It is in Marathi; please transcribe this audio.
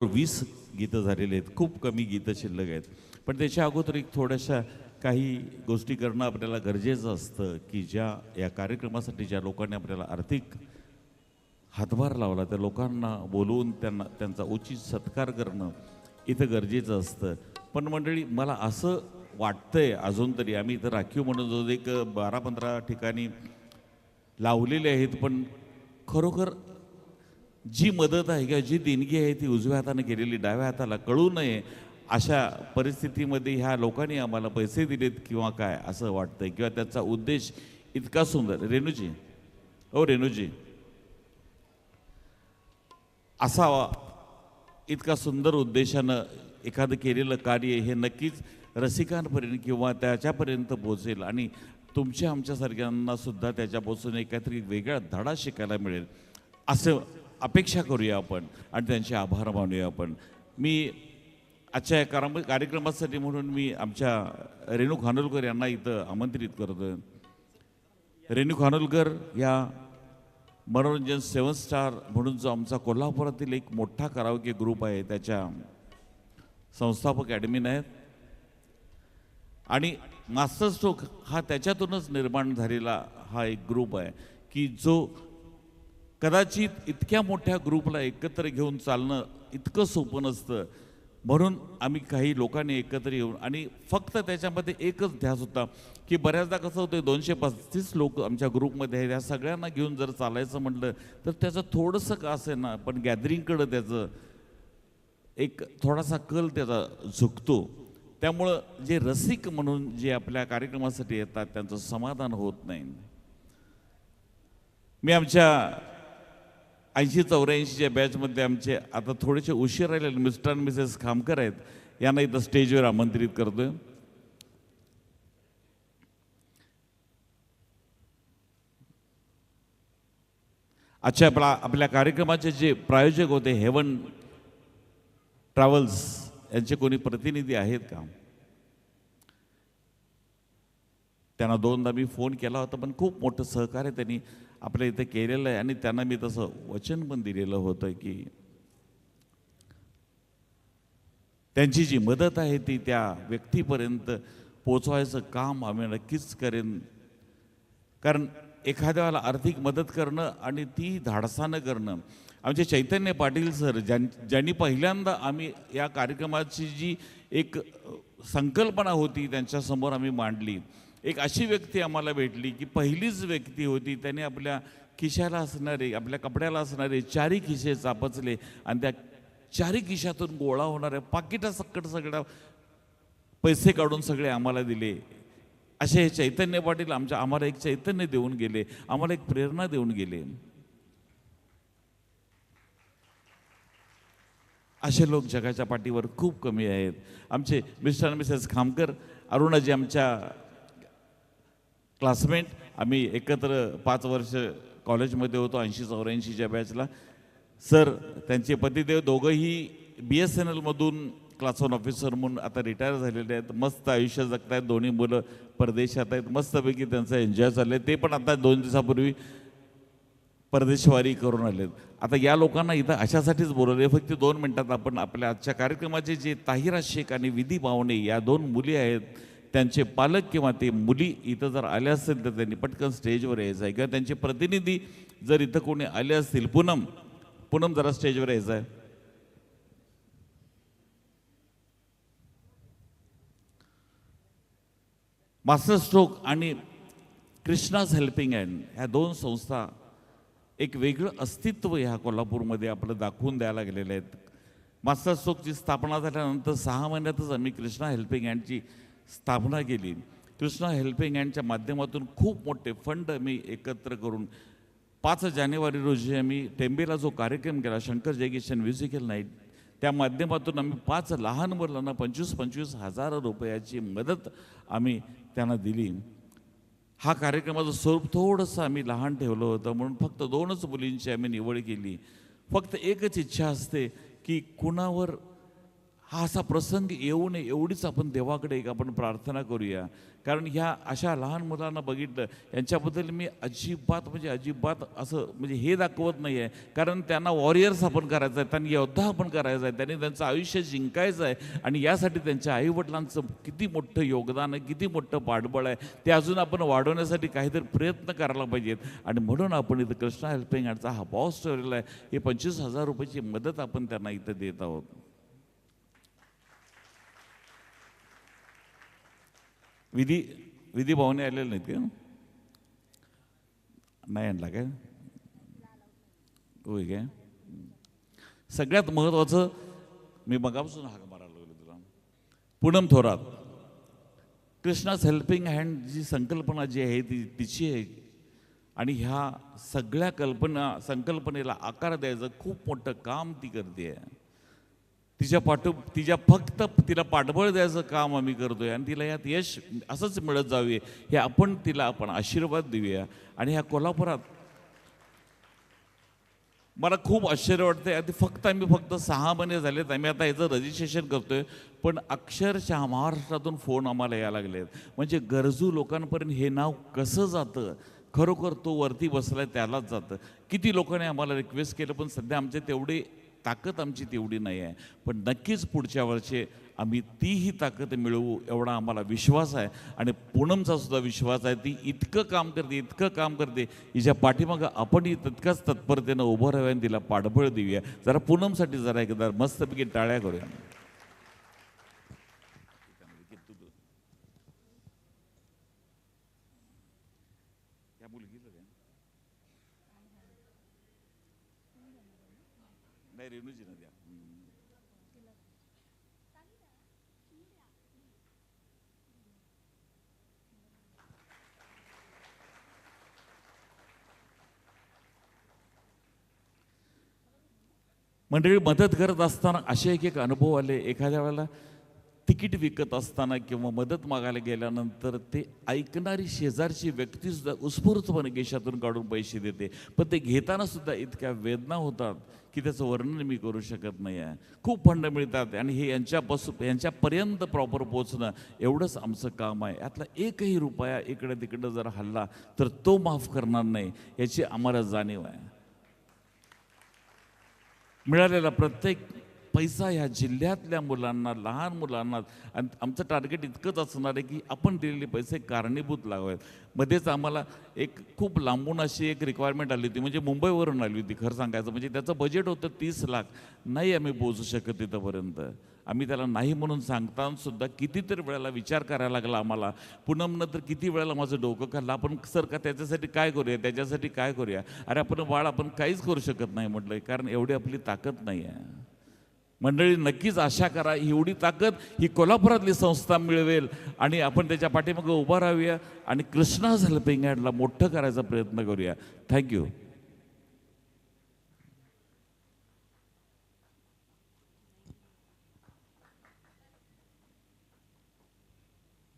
20 गीतं झालेली आहेत. खूप कमी गीतं शिल्लक आहेत. पण त्याच्या अगोदर एक थोड्याशा काही गोष्टी करणं आपल्याला गरजेचं असतं, की या कार्यक्रमासाठी ज्या लोकांनी आपल्याला आर्थिक हातभार लावला, त्या लोकांना बोलवून त्यांचा उचित सत्कार करणं इथं गरजेचं असतं. पण मंडळी, मला असं वाटतंय अजून तरी, आम्ही इथं राखीव म्हणून जो एक 12-15 ठिकाणी लावलेले आहेत, पण खरोखर जी मदत आहे किंवा जी देणगी आहे ती उजव्या हाताने केलेली डाव्या हाताला कळू नये अशा परिस्थितीमध्ये ह्या लोकांनी आम्हाला पैसे दिलेत किंवा काय असं वाटतंय, किंवा त्याचा उद्देश इतका सुंदर. रेणूजी, ओ रेणूजी, असावा इतका सुंदर उद्देशानं एखादं केलेलं कार्य हे नक्कीच रसिकांपर्यंत किंवा त्याच्यापर्यंत पोहोचेल आणि तुमच्या आमच्यासारख्यांना सुद्धा त्याच्यापासून एक काहीतरी वेगळा धडा शिकायला मिळेल असं अपेक्षा करूया आपण आणि त्यांचे आभार मानूया आपण. मी आजच्या या कार्यक्रमासाठी म्हणून मी आमच्या रेणू खानोलकर यांना इथं आमंत्रित करतो. रेणू खानोलकर या मनोरंजन 7 स्टार म्हणून जो आमचा कोल्हापुरातील एक मोठा कराओके ग्रुप आहे त्याच्या संस्थापक ॲडमिन आहेत आणि मास्टर स्ट्रोक हा त्याच्यातूनच निर्माण झालेला हा एक ग्रुप आहे की जो कदाचित इतक्या मोठ्या ग्रुपला एकत्र घेऊन चालणं इतकं सोपं नसतं. म्हणून आम्ही काही लोकांनी एकत्र येऊन, आणि फक्त त्याच्यामध्ये एकच ध्यास होता की बऱ्याचदा कसं होतं 235 लोक आमच्या ग्रुपमध्ये आहेत, या सगळ्यांना घेऊन जर चालायचं म्हटलं तर त्याचं थोडंसं का असेल ना पण गॅदरिंगकडं त्याचं एक थोडासा कल त्याचा झुकतो. त्यामुळं जे रसिक म्हणून जे आपल्या कार्यक्रमासाठी येतात त्यांचं समाधान होत नाही. मी आमच्या 80-84च्या बॅचमध्ये आमचे आता थोडेसे उशीर राहिलेले मिस्टर आणि मिसेस खामकर आहेत, यांना इथं स्टेजवर आमंत्रित करतोय. अच्छा, आपल्या कार्यक्रमाचे जे प्रायोजक होते हेवन ट्रॅव्हल्स यांचे कोणी प्रतिनिधी आहेत का? त्यांना 2दा मी फोन केला होता, पण खूप मोठं सहकार्य त्यांनी आपल्या इथे केलेलं आहे आणि त्यांना मी तसं वचन पण दिलेलं होतं की त्यांची जी मदत आहे ती त्या व्यक्तीपर्यंत पोचवायचं काम आम्ही नक्कीच करेन. कारण एखाद्याला आर्थिक मदत करणं आणि ती धाडसानं करणं, आमचे चैतन्य पाटील सर ज्यांनी पहिल्यांदा आम्ही या कार्यक्रमाची जी एक संकल्पना होती त्यांच्यासमोर आम्ही मांडली, एक अशी व्यक्ती आम्हाला भेटली की पहिलीच व्यक्ती होती, त्याने आपल्या खिशाला असणारे, आपल्या कपड्याला असणारे 4ही खिसे चापचले आणि त्या 4ही खिशातून गोळा होणाऱ्या पाकिटासकट सगळ्या पैसे काढून सगळे आम्हाला दिले. असे हे चैतन्य पाटील आम्हाला एक चैतन्य देऊन गेले, आम्हाला एक प्रेरणा देऊन गेले. असे लोक जगाच्या पाठीवर खूप कमी आहेत. आमचे मिस्टर मिसेस खामकर, अरुणाजी आमच्या क्लासमेट, आम्ही एकत्र 5 वर्ष कॉलेजमध्ये होतो 80-84च्या बॅचला. सर त्यांचे पतिदेव दोघंही BSNLमधून क्लास 1 ऑफिसर म्हणून आता रिटायर झालेले आहेत. मस्त आयुष्य जगत आहेत. दोन्ही मुलं परदेशात आहेत. मस्तपैकी त्यांचं एन्जॉय चाललं आहे. ते पण आता 2 दिवसापूर्वी परदेशवारी करून आलेत. आता या लोकांना इथं अशासाठीच बोलवले. फक्त 2 मिनिटात आपण आपल्या आजच्या कार्यक्रमाचे जे ताहिरा शेख आणि विधी बावणे या 2 मुली आहेत, त्यांचे पालक किंवा ते मुली इथं जर आले असतील तर त्यांनी पटकन स्टेजवर यायचं आहे, किंवा त्यांचे प्रतिनिधी जर इथं कोणी आले असतील, पूनम जरा स्टेजवर यायचं आहे. मास्टर स्ट्रोक आणि कृष्णाज हेल्पिंग हँड ह्या 2 संस्था एक वेगळं अस्तित्व ह्या कोल्हापूरमध्ये आपलं दाखवून द्यायला गेलेले आहेत. मास्टर स्ट्रोकची स्थापना झाल्यानंतर 6 महिन्यातच आम्ही कृष्णा हेल्पिंग हँडची स्थापना केली. कृष्णा हेल्पिंग हँडच्या माध्यमातून खूप मोठे फंड आम्ही एकत्र करून 5 जानेवारी रोजी आम्ही टेंबेला जो कार्यक्रम केला, शंकर जयकिशन म्युझिकल नाईट, त्या माध्यमातून आम्ही 5 लहान मुलांना 25-25 हजार रुपयाची मदत आम्ही त्यांना दिली. हा कार्यक्रमाचं स्वरूप थोडंसं आम्ही लहान ठेवलं होतं म्हणून फक्त 2च मुलींची आम्ही निवड केली. फक्त एकच इच्छा असते की कुणावर हा असा प्रसंग येऊ नये एवढीच आपण देवाकडे एक आपण प्रार्थना करूया. कारण ह्या अशा लहान मुलांना बघितलं यांच्याबद्दल मी अजिबात म्हणजे अजिबात असं म्हणजे हे दाखवत नाही आहे. कारण त्यांना वॉरियर्स आपण करायचं आहे, त्यांनी योद्धा आपण करायचं आहे, त्यांनी त्यांचं आयुष्य जिंकायचं आहे. आणि यासाठी त्यांच्या आईवडिलांचं किती मोठं योगदान आहे, किती मोठं पाठबळ आहे, ते अजून आपण वाढवण्यासाठी काहीतरी प्रयत्न करायला पाहिजेत. आणि म्हणून आपण इथं कृष्णा हेल्पिंग हँडचा हा बॉस ठेवलेला आहे. हे 25,000 रुपयाची मदत आपण त्यांना इथं देत आहोत. विधी भावने आलेले नाहीत का? नाही आणला काय? होय काय? सगळ्यात महत्त्वाचं मी मगापासून हाक मारायला लागलो तुला, पूनम थोरात. कृष्णास हेल्पिंग हँड जी संकल्पना जी आहे ती तिची आहे. आणि ह्या सगळ्या संकल्पनेला आकार द्यायचं खूप मोठं काम ती करते आहे. तिच्या फक्त तिला पाठबळ द्यायचं काम आम्ही करतोय. आणि तिला यात यश असंच मिळत जावे हे आपण तिला आपण आशीर्वाद देऊया. आणि ह्या कोल्हापुरात मला खूप आश्चर्य वाटतंय. आम्ही फक्त 6 महिने झालेत आम्ही आता याचं रजिस्ट्रेशन करतोय. पण अक्षरशः महाराष्ट्रातून फोन आम्हाला यायला लागलेत. म्हणजे गरजू लोकांपर्यंत हे नाव कसं जातं, खरोखर तो वरती बसलाय त्यालाच जातं. किती लोकांनी आम्हाला रिक्वेस्ट केलं, पण सध्या आमचे तेवढे ताकद आमची तेवढी नाही आहे. पण नक्कीच पुढच्या वर्षी आम्ही तीही ताकद मिळवू एवढा आम्हाला विश्वास आहे. आणि पूनमचा सुद्धा विश्वास आहे. ती इतकं काम करते हिच्या पाठीमागं आपणही तितकाच तत्परतेनं उभं राहावं आणि तिला पाठबळ देऊया. जरा पूनमसाठी जरा एकदा मस्तपैकी टाळ्या करूया. नाही रेणूजी ना द्या. मंडळी, मदत करत असताना असे एक अनुभव आले. एखाद्या वेळेला तिकीट विकत असताना किंवा मदत मागायला गेल्यानंतर ते ऐकणारी शेजारची व्यक्ती सुद्धा उत्स्फूर्तपणे खिशातून काढून पैसे देते. पण ते घेताना सुद्धा इतक्या वेदना होतात की त्याचं वर्णन मी करू शकत नाही आहे. खूप फंड मिळतात आणि हे यांच्यापर्यंत प्रॉपर पोचणं एवढंच आमचं काम आहे. यातला एकही रुपया इकडे तिकडं जर हल्ला तर तो माफ करणार नाही याची आम्हाला जाणीव आहे. मिळालेला प्रत्येक पैसा ह्या जिल्ह्यातल्या मुलांना, लहान मुलांना, आणि आमचं टार्गेट इतकंच असणार आहे की आपण दिलेले पैसे कारणीभूत लावावेत. मध्येच आम्हाला एक खूप लांबून अशी एक रिक्वायरमेंट आली होती, म्हणजे मुंबईवरून आली होती खरं सांगायचं. म्हणजे त्याचं बजेट होतं 30 लाख. नाही आम्ही पोहोचू शकत तिथंपर्यंत. आम्ही त्याला नाही म्हणून सांगताना सुद्धा कितीतरी वेळेला विचार करायला लागला आम्हाला. पूनमनं तर किती वेळेला माझं डोकं खाल्लं, आपण सर का त्याच्यासाठी काय करूया, त्याच्यासाठी काय करूया. अरे आपण काहीच करू शकत नाही म्हटलं, कारण एवढी आपली ताकद नाही आहे. मंडळी, नक्कीच आशा करा एवढी ताकद ही कोल्हापुरातली संस्था मिळवेल आणि आपण त्याच्या पाठीमागे उभा राहूया आणि कृष्णाज हेल्पिंग हँडला मोठं करायचा प्रयत्न करूया. थँक्यू.